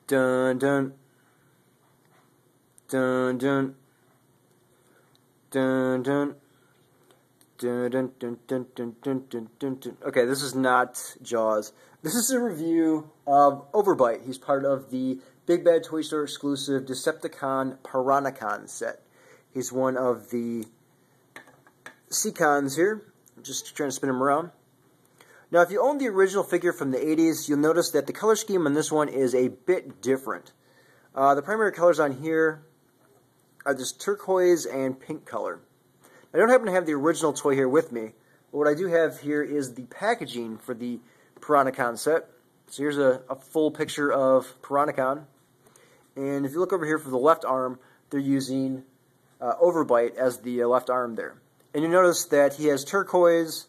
Dun dun. Dun dun. Dun dun. Dun dun dun dun dun dun dun dun dun. Okay, this is not Jaws. This is a review of Overbite. He's part of the Big Bad Toy Store exclusive Decepticon Piranacon set. He's one of the Seacons here. I'm just trying to spin him around. Now, if you own the original figure from the 80s, you'll notice that the color scheme on this one is a bit different. The primary colors on here are this turquoise and pink color. I don't happen to have the original toy here with me, but what I do have here is the packaging for the Piranacon set. So here's a full picture of Piranacon. And if you look over here for the left arm, they're using Overbite as the left arm there. And you notice that he has turquoise,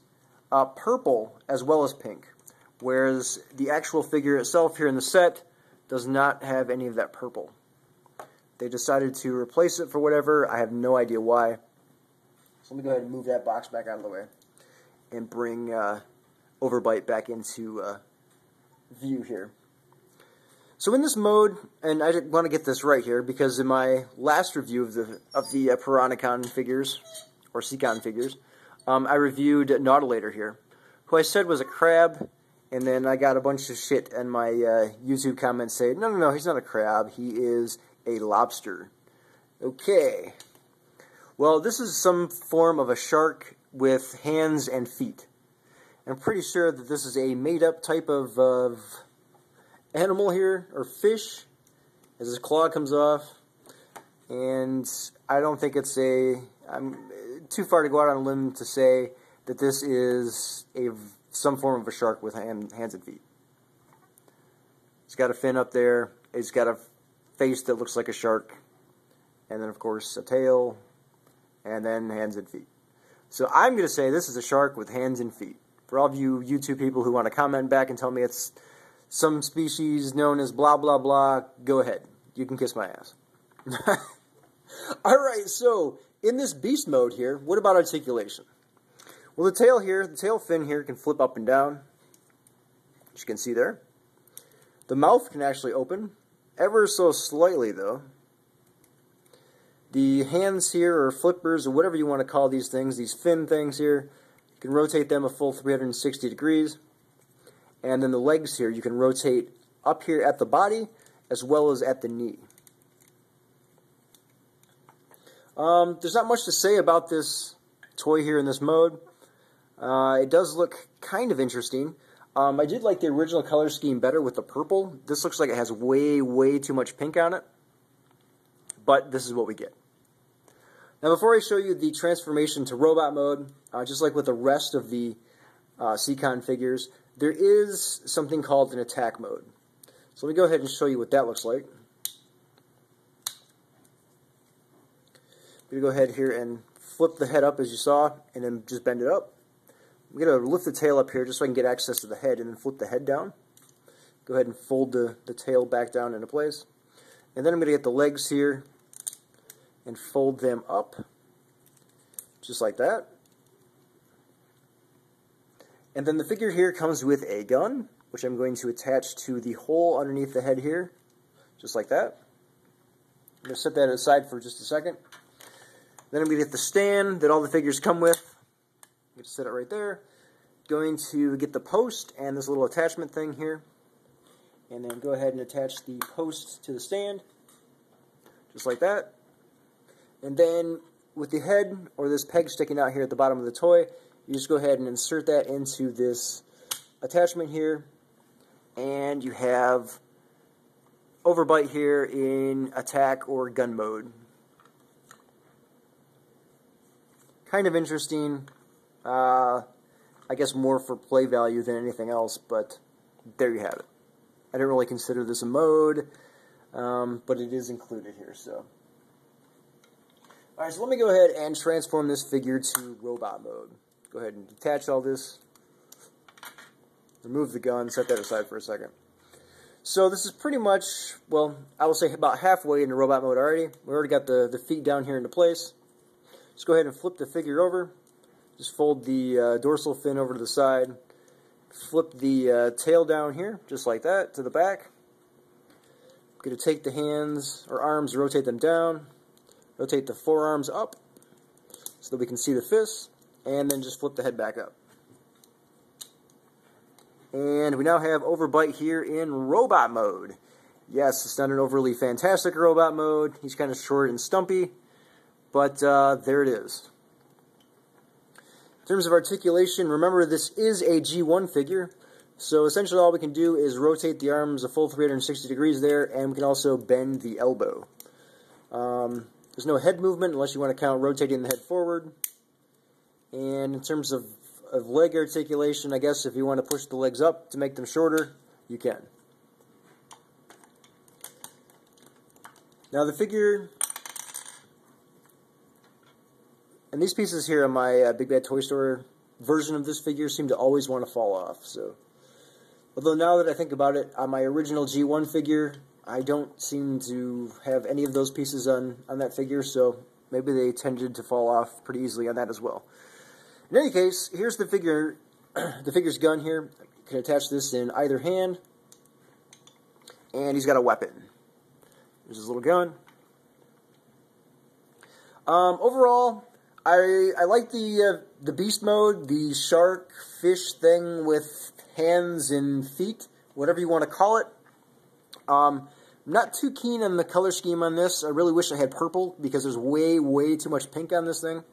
purple, as well as pink. Whereas the actual figure itself here in the set does not have any of that purple. They decided to replace it for whatever. I have no idea why. So let me go ahead and move that box back out of the way and bring Overbite back into view here. So in this mode, and I want to get this right here because in my last review of the Piranacon figures, or Seacon figures, I reviewed Nautilator here, who I said was a crab, and then I got a bunch of shit in my YouTube comments saying, no, he's not a crab, he is a lobster. Okay. Well, this is some form of a shark with hands and feet. I'm pretty sure that this is a made-up type of animal here, or fish, as his claw comes off. And I don't think it's I'm too far to go out on a limb to say that this is some form of a shark with hands and feet. It's got a fin up there. It's got a face that looks like a shark. And then, of course, a tail. And then hands and feet. So I'm going to say this is a shark with hands and feet. For all of you YouTube people who want to comment back and tell me it's some species known as blah, blah, blah, go ahead. You can kiss my ass. Alright, so in this beast mode here, what about articulation? Well, the tail fin here can flip up and down, as you can see there. The mouth can actually open, ever so slightly though. The hands here, or flippers, or whatever you want to call these things, these fin things here, you can rotate them a full 360 degrees. And then the legs here, you can rotate up here at the body, as well as at the knee. There's not much to say about this toy here in this mode. It does look kind of interesting. I did like the original color scheme better with the purple. This looks like it has way, way too much pink on it. But this is what we get. Now before I show you the transformation to robot mode, just like with the rest of the Seacon figures, there is something called an attack mode. So let me go ahead and show you what that looks like. I'm going to go ahead here and flip the head up as you saw, and then just bend it up. I'm going to lift the tail up here just so I can get access to the head, and then flip the head down. Go ahead and fold the tail back down into place. And then I'm going to get the legs here and fold them up, just like that. And then the figure here comes with a gun, which I'm going to attach to the hole underneath the head here, just like that. I'm going to set that aside for just a second. Then I'm going to get the stand that all the figures come with. I'm going to set it right there. Going to get the post and this little attachment thing here. And then go ahead and attach the post to the stand, just like that. And then with the head, or this peg sticking out here at the bottom of the toy, you just go ahead and insert that into this attachment here. And you have Overbite here in attack or gun mode. Kind of interesting. I guess more for play value than anything else, but there you have it. I didn't really consider this a mode, but it is included here, so. Alright, so let me go ahead and transform this figure to robot mode. Go ahead and detach all this. Remove the gun, set that aside for a second. So this is pretty much, well, I will say about halfway into robot mode already. We already got the feet down here into place. Just go ahead and flip the figure over. Just fold the dorsal fin over to the side. Flip the tail down here, just like that, to the back. going to take the hands or arms, rotate them down, rotate the forearms up so that we can see the fists, and then just flip the head back up. And we now have Overbite here in robot mode. Yes, it's not an overly fantastic robot mode. He's kind of short and stumpy, but there it is. In terms of articulation, remember this is a G1 figure, so essentially all we can do is rotate the arms a full 360 degrees there, and we can also bend the elbow. There's no head movement unless you want to count rotating the head forward. And in terms of leg articulation, I guess if you want to push the legs up to make them shorter, you can. Now the figure, and these pieces here on my Big Bad Toy Store version of this figure seem to always want to fall off. So, although now that I think about it, on my original G1 figure, I don't seem to have any of those pieces on that figure, so maybe they tended to fall off pretty easily on that as well. In any case, here's the figure, the figure's gun here. You can attach this in either hand, and he's got a weapon. There's his little gun. Overall, I like the beast mode, the shark fish thing with hands and feet, whatever you want to call it. I'm not too keen on the color scheme on this. I really wish I had purple because there's way too much pink on this thing.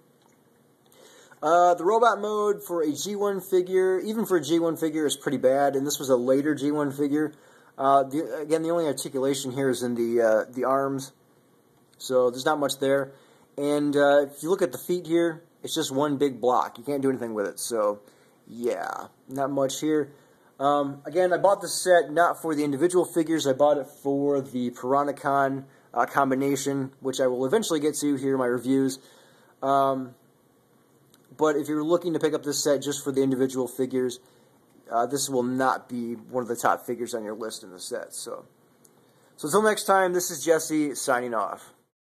The robot mode for a G1 figure, even for a G1 figure, is pretty bad, and this was a later G1 figure. Again, the only articulation here is in the arms, so there's not much there. And if you look at the feet here, it's just one big block. You can't do anything with it, so yeah, not much here. Again, I bought this set not for the individual figures. I bought it for the Piranha-Con combination, which I will eventually get to here in my reviews. But if you're looking to pick up this set just for the individual figures, this will not be one of the top figures on your list in the set. So until next time, this is Jesse signing off.